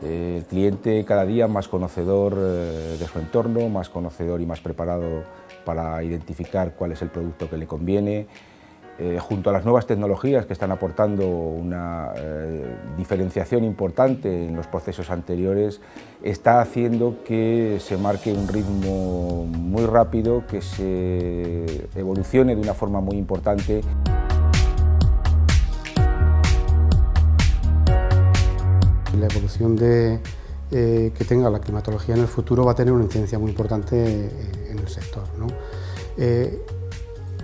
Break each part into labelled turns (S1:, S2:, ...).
S1: El cliente cada día más conocedor de su entorno, más conocedor y más preparado para identificar cuál es el producto que le conviene. Junto a las nuevas tecnologías que están aportando una diferenciación importante en los procesos anteriores, está haciendo que se marque un ritmo muy rápido, que se evolucione de una forma muy importante.
S2: La evolución que tenga la climatología en el futuro va a tener una incidencia muy importante en el sector, ¿no?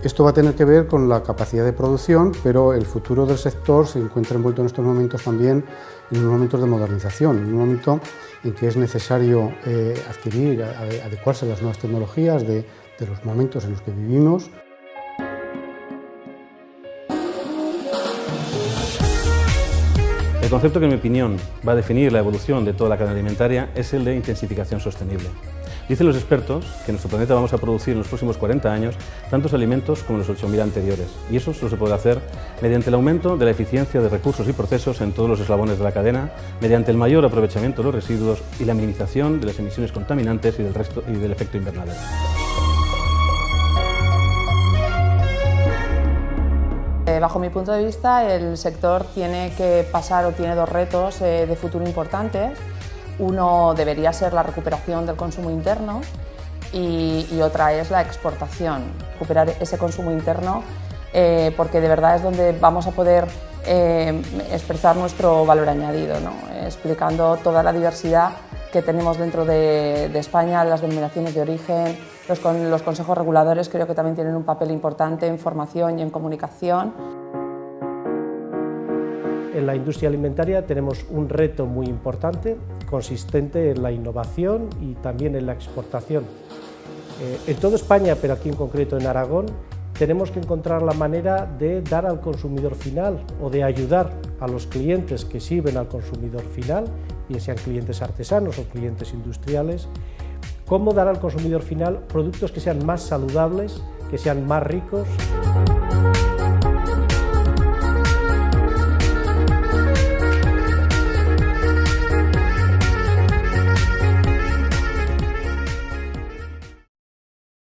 S2: Esto va a tener que ver con la capacidad de producción, pero el futuro del sector se encuentra envuelto en estos momentos también en unos momentos de modernización, en un momento en que es necesario adquirir, adecuarse a las nuevas tecnologías de los momentos en los que vivimos.
S3: El concepto que, en mi opinión, va a definir la evolución de toda la cadena alimentaria es el de intensificación sostenible. Dicen los expertos que en nuestro planeta vamos a producir en los próximos 40 años tantos alimentos como en los 8.000 anteriores, y eso solo se puede hacer mediante el aumento de la eficiencia de recursos y procesos en todos los eslabones de la cadena, mediante el mayor aprovechamiento de los residuos y la minimización de las emisiones contaminantes y del efecto invernadero.
S4: Bajo mi punto de vista, el sector tiene que pasar o tiene dos retos de futuro importantes. Uno debería ser la recuperación del consumo interno y otra es la exportación, recuperar ese consumo interno porque de verdad es donde vamos a poder expresar nuestro valor añadido, ¿no? Explicando toda la diversidad que tenemos dentro de España, las denominaciones de origen, los consejos reguladores creo que también tienen un papel importante en formación y en comunicación.
S5: En la industria alimentaria tenemos un reto muy importante, consistente en la innovación y también en la exportación. En toda España, pero aquí en concreto en Aragón, tenemos que encontrar la manera de dar al consumidor final o de ayudar a los clientes que sirven al consumidor final, bien sean clientes artesanos o clientes industriales, cómo dar al consumidor final productos que sean más saludables, que sean más ricos.